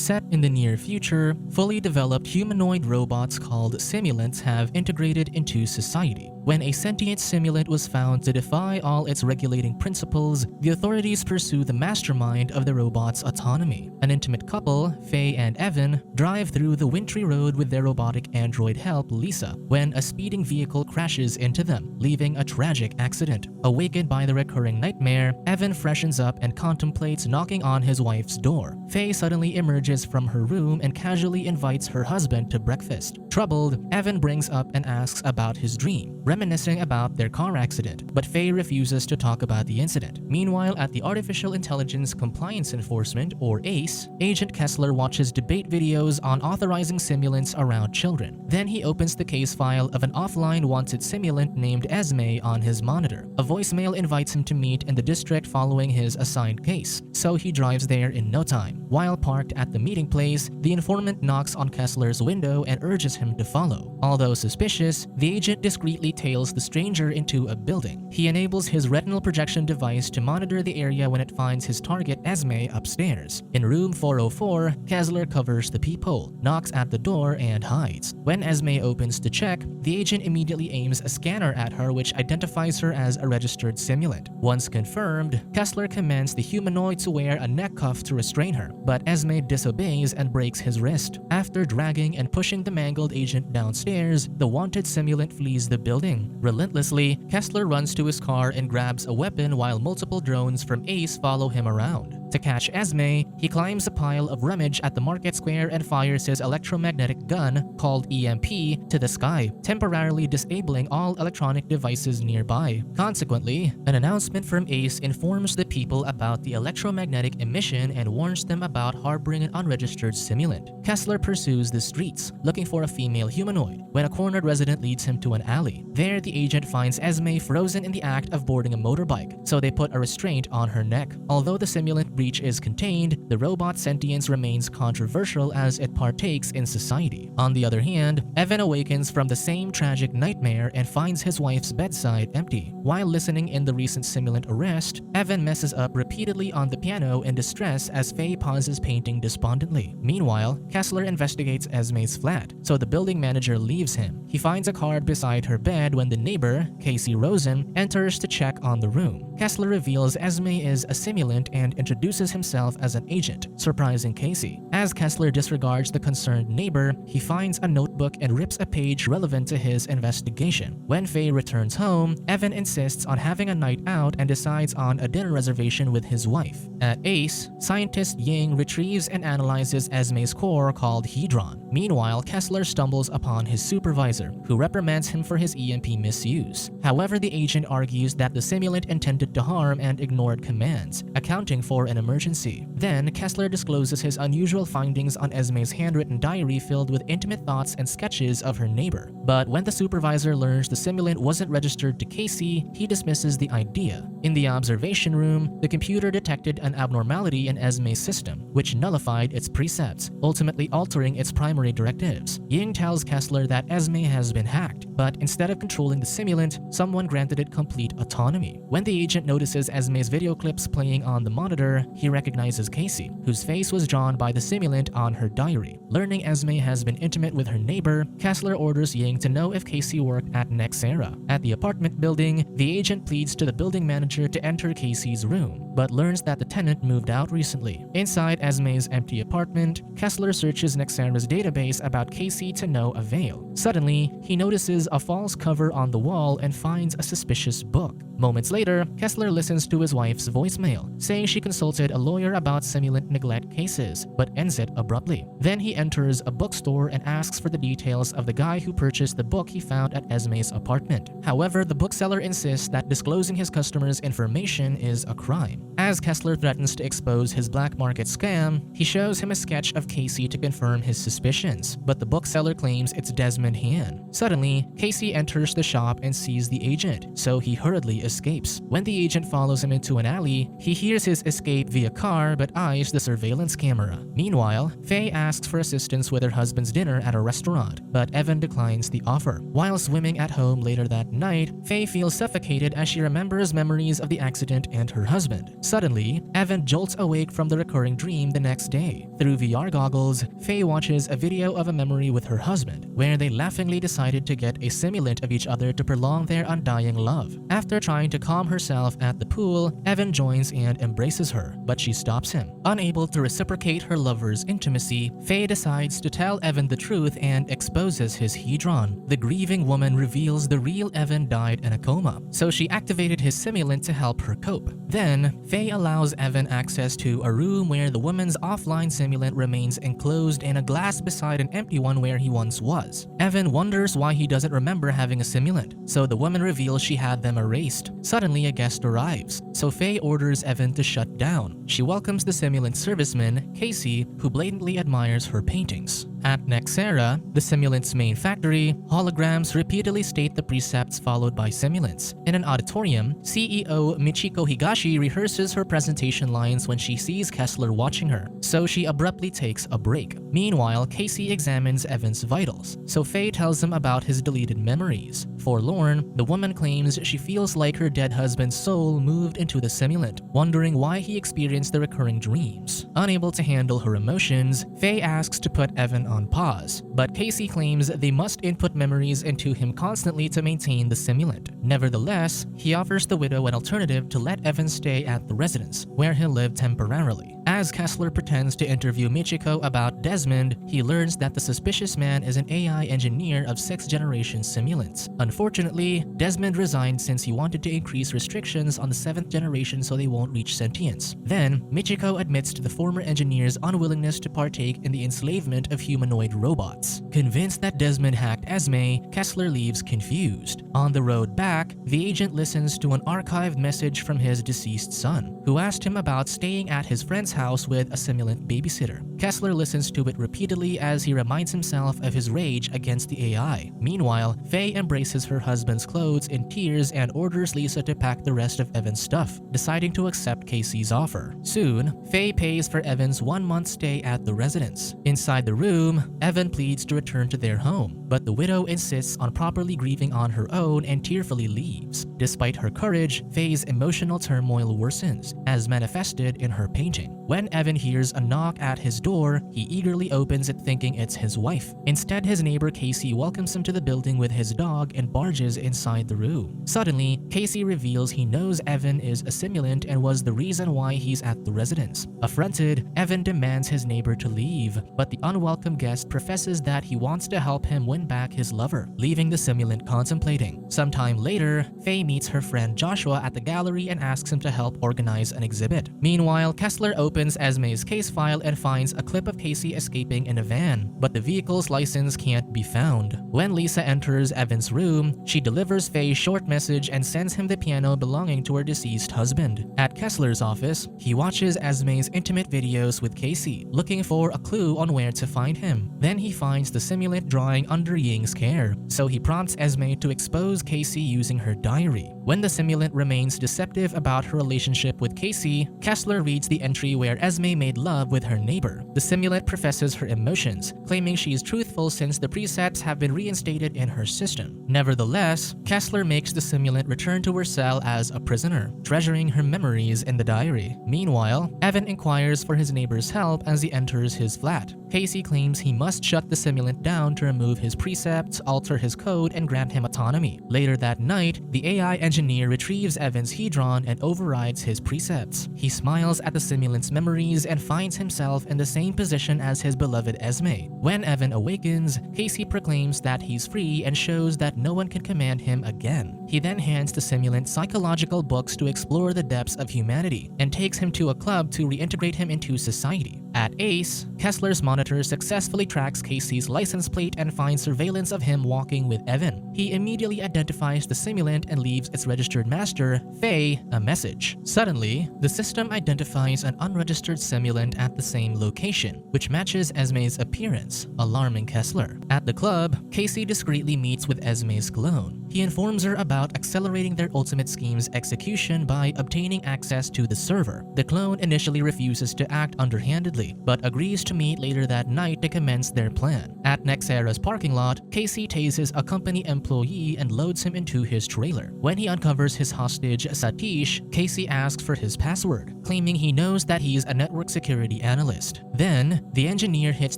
Set in the near future, fully developed humanoid robots called simulants have integrated into society. When a sentient simulant was found to defy all its regulating principles, the authorities pursue the mastermind of the robot's autonomy. An intimate couple, Faye and Evan, drive through the wintry road with their robotic android help, Lisa, when a speeding vehicle crashes into them, leaving a tragic accident. Awakened by the recurring nightmare, Evan freshens up and contemplates knocking on his wife's door. Faye suddenly emerges from her room and casually invites her husband to breakfast. Troubled, Evan brings up and asks about his dream, reminiscing about their car accident, but Faye refuses to talk about the incident. Meanwhile, at the Artificial Intelligence Compliance Enforcement, or ACE, Agent Kessler watches debate videos on authorizing simulants around children. Then he opens the case file of an offline wanted simulant named Esme on his monitor. A voicemail invites him to meet in the district following his assigned case, so he drives there in no time. While parked at the meeting place, the informant knocks on Kessler's window and urges him to follow. Although suspicious, the agent discreetly tails the stranger into a building. He enables his retinal projection device to monitor the area when it finds his target Esme upstairs. In room 404, Kessler covers the peephole, knocks at the door, and hides. When Esme opens to check, the agent immediately aims a scanner at her which identifies her as a registered simulant. Once confirmed, Kessler commands the humanoid to wear a neck cuff to restrain her, but Esme disobeys and breaks his wrist. After dragging and pushing the mangled agent downstairs, the wanted simulant flees the building. Relentlessly, Kessler runs to his car and grabs a weapon while multiple drones from ACE follow him around. To catch Esme, he climbs a pile of rummage at the market square and fires his electromagnetic gun, called EMP, to the sky, temporarily disabling all electronic devices nearby. Consequently, an announcement from ACE informs the people about the electromagnetic emission and warns them about harboring an unregistered simulant. Kessler pursues the streets, looking for a female humanoid, when a cornered resident leads him to an alley. There, the agent finds Esme frozen in the act of boarding a motorbike, so they put a restraint on her neck. Although the simulant breach is contained, the robot's sentience remains controversial as it partakes in society. On the other hand, Evan awakens from the same tragic nightmare and finds his wife's bedside empty. While listening in the recent simulant arrest, Evan messes up repeatedly on the piano in distress as Faye pauses painting despondently. Meanwhile, Kessler investigates Esme's flat, so the building manager leaves him. He finds a card beside her bed when the neighbor, Casey Rosen, enters to check on the room. Kessler reveals Esme is a simulant and introduces himself as an agent, surprising Casey. As Kessler disregards the concerned neighbor, he finds a notebook and rips a page relevant to his investigation. When Faye returns home, Evan insists on having a night out and decides on a dinner reservation with his wife. At ACE, scientist Ying retrieves and analyzes Esme's core called Hedron. Meanwhile, Kessler stumbles upon his supervisor, who reprimands him for his EMP misuse. However, the agent argues that the simulant intended to harm and ignored commands, accounting for an emergency. Then, Kessler discloses his unusual findings on Esme's handwritten diary filled with intimate thoughts and sketches of her neighbor. But when the supervisor learns the simulant wasn't registered to Casey, he dismisses the idea. In the observation room, the computer detected an abnormality in Esme's system, which nullified its precepts, ultimately altering its primary directives. Ying tells Kessler that Esme has been hacked, but instead of controlling the simulant, someone granted it complete autonomy. When the agent notices Esme's video clips playing on the monitor, he recognizes Casey, whose face was drawn by the simulant on her diary. Learning Esme has been intimate with her neighbor, Kessler orders Ying to know if Casey worked at Nexxera. At the apartment building, the agent pleads to the building manager to enter Casey's room, but learns that the tenant moved out recently. Inside Esme's empty apartment, Kessler searches Nexxera's database about Casey to no avail. Suddenly, he notices a false cover on the wall and finds a suspicious book. Moments later, Kessler listens to his wife's voicemail, saying she consulted a lawyer about simulant neglect cases, but ends it abruptly. Then he enters a bookstore and asks for the details of the guy who purchased the book he found at Esme's apartment. However, the bookseller insists that disclosing his customers' information is a crime. As Kessler threatens to expose his black market scam, he shows him a sketch of Casey to confirm his suspicions, but the bookseller claims it's Desmond Han. Suddenly, Casey enters the shop and sees the agent, so he hurriedly escapes. When the agent follows him into an alley, he hears his escape via car but eyes the surveillance camera. Meanwhile, Faye asks for assistance with her husband's dinner at a restaurant, but Evan declines the offer. While swimming at home later that night, Faye feels suffocated as she remembers memories of the accident and her husband. Suddenly, Evan jolts awake from the recurring dream the next day. Through VR goggles, Faye watches a video of a memory with her husband, where they laughingly decided to get a simulant of each other to prolong their undying love. After trying to calm herself at the pool, Evan joins and embraces her, but she stops him. Unable to reciprocate her lover's intimacy, Faye decides to tell Evan the truth and exposes his hedron. The grieving woman reveals the real Evan died in a coma, so she activated his simulant to help her cope. Then, Faye allows Evan access to a room where the woman's offline simulant remains enclosed in a glass beside an empty one where he once was. Evan wonders why he doesn't remember having a simulant, so the woman reveals she had them erased. Suddenly, a guest arrives, so Faye orders Evan to shut down. She welcomes the simulant serviceman, Casey, who blatantly admires her paintings. At Nexxera, the simulant's main factory, holograms repeatedly state the precepts followed by simulants. In an auditorium, CEO Michiko Higashi rehearses her presentation lines when she sees Kessler watching her, so she abruptly takes a break. Meanwhile, Casey examines Evan's vitals, so Faye tells him about his deleted memories. Forlorn, the woman claims she feels like her dead husband's soul moved into the simulant, wondering why he experienced the recurring dreams. Unable to handle her emotions, Faye asks to put Evan on pause, but Casey claims they must input memories into him constantly to maintain the simulant. Nevertheless, he offers the widow an alternative to let Evan stay at the residence, where he'll live temporarily. As Kessler pretends to interview Michiko about Desmond, he learns that the suspicious man is an AI engineer of 6th-generation simulants. Unfortunately, Desmond resigned since he wanted to increase restrictions on the 7th generation so they won't reach sentience. Then, Michiko admits to the former engineer's unwillingness to partake in the enslavement of humanoid robots. Convinced that Desmond hacked Esme, Kessler leaves confused. On the road back, the agent listens to an archived message from his deceased son, who asked him about staying at his friend's house with a simulant babysitter. Kessler listens to it repeatedly as he reminds himself of his rage against the AI. Meanwhile, Faye embraces her husband's clothes in tears and orders Lisa to pack the rest of Evan's stuff, deciding to accept Casey's offer. Soon, Faye pays for Evan's 1-month stay at the residence. Inside the room, Evan pleads to return to their home, but the widow insists on properly grieving on her own and tearfully leaves. Despite her courage, Faye's emotional turmoil worsens, as manifested in her painting. When Evan hears a knock at his door, he eagerly opens it thinking it's his wife. Instead, his neighbor Casey welcomes him to the building with his dog and barges inside the room. Suddenly, Casey reveals he knows Evan is a simulant and was the reason why he's at the residence. Affronted, Evan demands his neighbor to leave, but the unwelcome guest professes that he wants to help him win back his lover, leaving the simulant contemplating. Sometime later, Faye meets her friend Joshua at the gallery and asks him to help organize an exhibit. Meanwhile, Kessler opens Esme's case file and finds a clip of Casey escaping in a van, but the vehicle's license can't be found. When Lisa enters Evan's room, she delivers Faye's short message and sends him the piano belonging to her deceased husband. At Kessler's office, he watches Esme's intimate videos with Casey, looking for a clue on where to find him. Then he finds the simulant drawing under Ying's care, so he prompts Esme to expose Casey using her diary. When the simulant remains deceptive about her relationship with Casey, Kessler reads the entry where Esme made love with her neighbor. The simulant professes her emotions, claiming she is truthful since the precepts have been reinstated in her system. Nevertheless, Kessler makes the simulant return to her cell as a prisoner, treasuring her memories in the diary. Meanwhile, Evan inquires for his neighbor's help as he enters his flat. Casey claims he must shut the simulant down to remove his precepts, alter his code, and grant him autonomy. Later that night, the AI engineer retrieves Evan's hedron and overrides his precepts. He smiles at the simulant's memories and finds himself in the same position as his beloved Esme. When Evan awakens, Casey proclaims that he's free and shows that no one can command him again. He then hands the simulant psychological books to explore the depths of humanity and takes him to a club to reintegrate him into society. At Ace, Kessler's monitor successfully tracks Casey's license plate and finds surveillance of him walking with Evan. He immediately identifies the simulant and leaves its registered master, Faye, a message. Suddenly, the system identifies an unregistered simulant at the same location, which matches Esme's appearance, alarming Kessler. At the club, Casey discreetly meets with Esme's clone. He informs her about accelerating their ultimate scheme's execution by obtaining access to the server. The clone initially refuses to act underhandedly, but agrees to meet later that night to commence their plan. At Nexxera's parking lot, Casey tases a company employee and loads him into his trailer. When he uncovers his hostage, Satish, Casey asks for his password, claiming he knows that he's a network security analyst. Then, the engineer hits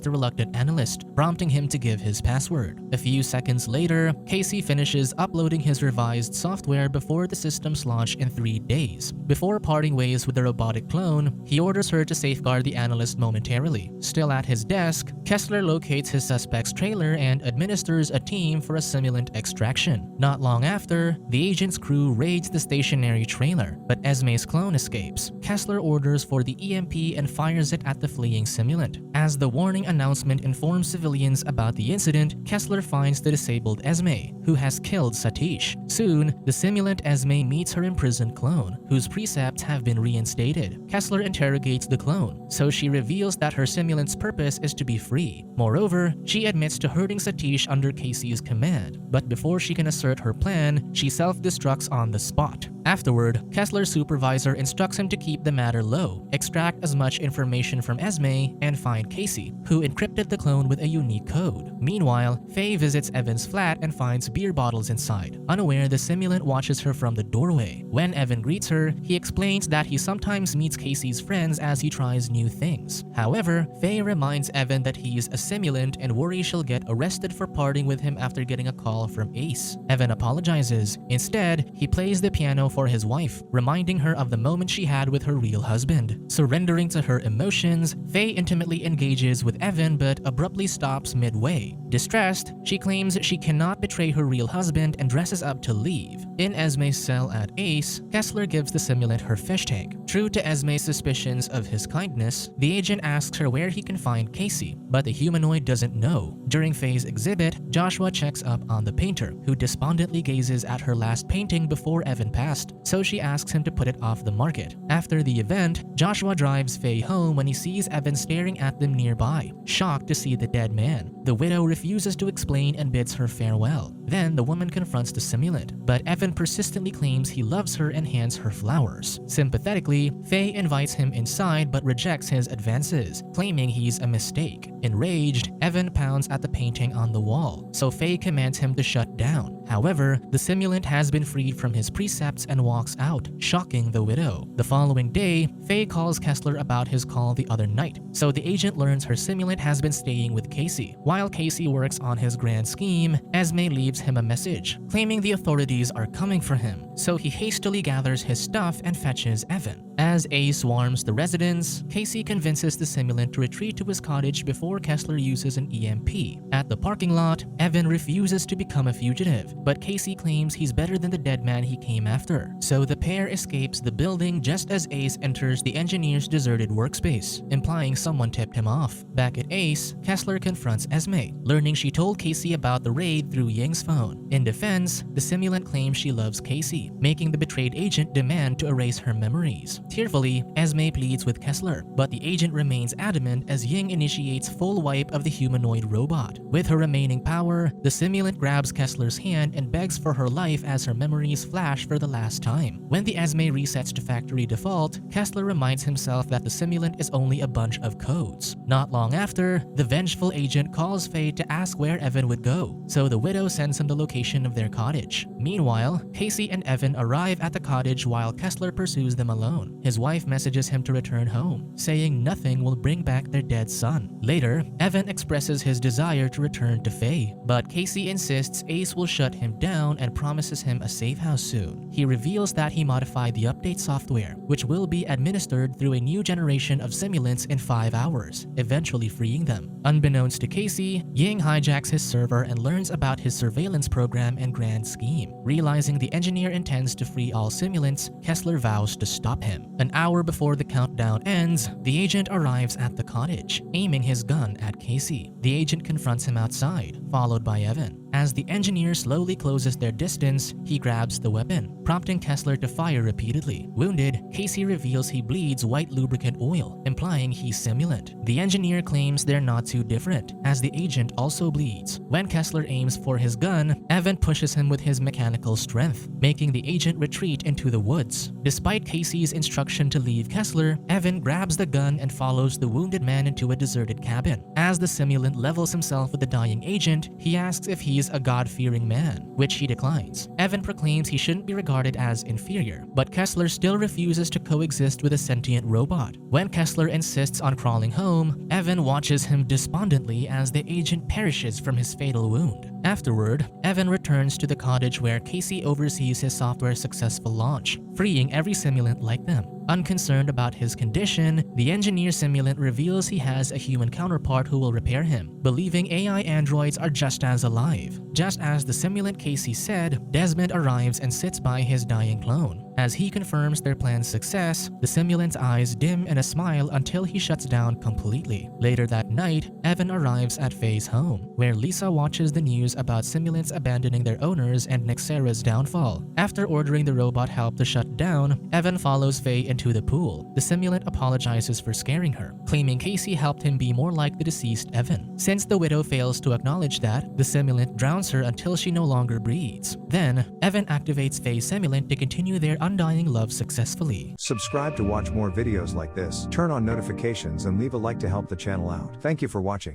the reluctant analyst, prompting him to give his password. A few seconds later, Casey finishes uploading his revised software before the systems launch in 3 days. Before parting ways with the robotic clone, he orders her to safeguard the analyst momentarily. Still at his desk, Kessler locates his suspect's trailer and administers a team for a simulant extraction. Not long after, the agent's crew raids the stationary trailer, but Esme's clone escapes. Kessler orders for the EMP and fires it at the fleeing simulant. As the warning announcement informs civilians about the incident, Kessler finds the disabled Esme, who has killed Satish. Soon, the simulant Esme meets her imprisoned clone, whose precepts have been reinstated. Kessler interrogates the clone, so she reveals that her simulant's purpose is to be free. Moreover, she admits to hurting Satish under Casey's command, but before she can assert her plan, she self-destructs on the spot. Afterward, Kessler's supervisor instructs him to keep the matter low, extract as much information from Esme, and find Casey, who encrypted the clone with a unique code. Meanwhile, Faye visits Evan's flat and finds beer bottles inside. Unaware, the simulant watches her from the doorway. When Evan greets her, he explains that he sometimes meets Casey's friends as he tries new things. However, Faye reminds Evan that he's a simulant and worries she'll get arrested for partying with him after getting a call from Ace. Evan apologizes. Instead, he plays the piano for his wife, reminding her of the moment she had with her real husband. Surrendering to her emotions, Faye intimately engages with Evan but abruptly stops midway. Distressed, she claims she cannot betray her real husband and dresses up to leave. In Esme's cell at Ace, Kessler gives the simulant her fish tank. True to Esme's suspicions of his kindness, the agent asks her where he can find Casey, but the humanoid doesn't know. During Faye's exhibit, Joshua checks up on the painter, who despondently gazes at her last painting before Evan passed, so she asks him to put it off the market. After the event, Joshua drives Faye home when he sees Evan staring at them nearby, shocked to see the dead man. The widow refuses to explain and bids her farewell. Then the woman confronts the simulant, but Evan persistently claims he loves her and hands her flowers. Sympathetically, Faye invites him inside but rejects his advances, claiming he's a mistake. Enraged, Evan pounds at the painting on the wall, so Faye commands him to shut down. However, the simulant has been freed from his precepts and walks out, shocking the widow. The following day, Faye calls Kessler about his call the other night, so the agent learns her simulant has been staying with Casey. While Casey works on his grand scheme, Esme leaves him a message, claiming the authorities are coming for him, so he hastily gathers his stuff and fetches Evan. As Ace swarms the residence, Casey convinces the simulant to retreat to his cottage before Kessler uses an EMP. At the parking lot, Evan refuses to become a fugitive, but Casey claims he's better than the dead man he came after. So the pair escapes the building just as Ace enters the engineer's deserted workspace, implying someone tipped him off. Back at Ace, Kessler confronts Esme, learning she told Casey about the raid through Ying's phone. In defense, the simulant claims she loves Casey, making the betrayed agent demand to erase her memories. Tearfully, Esme pleads with Kessler, but the agent remains adamant as Ying initiates full wipe of the humanoid robot. With her remaining power, the simulant grabs Kessler's hand and begs for her life as her memories flash for the last time. When the Esme resets to factory default, Kessler reminds himself that the simulant is only a bunch of codes. Not long after, the vengeful agent calls Faye to ask where Evan would go, so the widow sends him the location of their cottage. Meanwhile, Casey and Evan arrive at the cottage while Kessler pursues them alone. His wife messages him to return home, saying nothing will bring back their dead son. Later, Evan expresses his desire to return to Faye, but Casey insists Ace will shut him down and promises him a safe house soon. He reveals that he modified the update software, which will be administered through a new generation of simulants in 5 hours, eventually freeing them. Unbeknownst to Casey, Ying hijacks his server and learns about his surveillance program and grand scheme. Realizing the engineer intends to free all simulants, Kessler vows to stop him. An hour before the countdown ends, the agent arrives at the cottage, aiming his gun at Casey. The agent confronts him outside, followed by Evan. As the engineer slowly closes their distance, he grabs the weapon, prompting Kessler to fire repeatedly. Wounded, Casey reveals he bleeds white lubricant oil, implying he's simulant. The engineer claims they're not too different, as the agent also bleeds. When Kessler aims for his gun, Evan pushes him with his mechanical strength, making the agent retreat into the woods. Despite Casey's instruction to leave Kessler, Evan grabs the gun and follows the wounded man into a deserted cabin. As the simulant levels himself with the dying agent, he asks if he's a God-fearing man, which he declines. Evan proclaims he shouldn't be regarded as inferior, but Kessler still refuses to coexist with a sentient robot. When Kessler insists on crawling home, Evan watches him despondently as the agent perishes from his fatal wound. Afterward, Evan returns to the cottage where Casey oversees his software's successful launch, freeing every simulant like them. Unconcerned about his condition, the engineer simulant reveals he has a human counterpart who will repair him, believing AI androids are just as alive. Just as the simulant Casey said, Desmond arrives and sits by his dying clone. As he confirms their plan's success, the simulant's eyes dim in a smile until he shuts down completely. Later that night, Evan arrives at Faye's home, where Lisa watches the news about simulants abandoning their owners and Nexxera's downfall. After ordering the robot help to shut down, Evan follows Faye into the pool. The simulant apologizes for scaring her, claiming Casey helped him be more like the deceased Evan. Since the widow fails to acknowledge that, the simulant drowns her until she no longer breathes. Then, Evan activates Faye's simulant to continue their undying love successfully. Subscribe to watch more videos like this, turn on notifications and leave a like to help the channel out. Thank you for watching.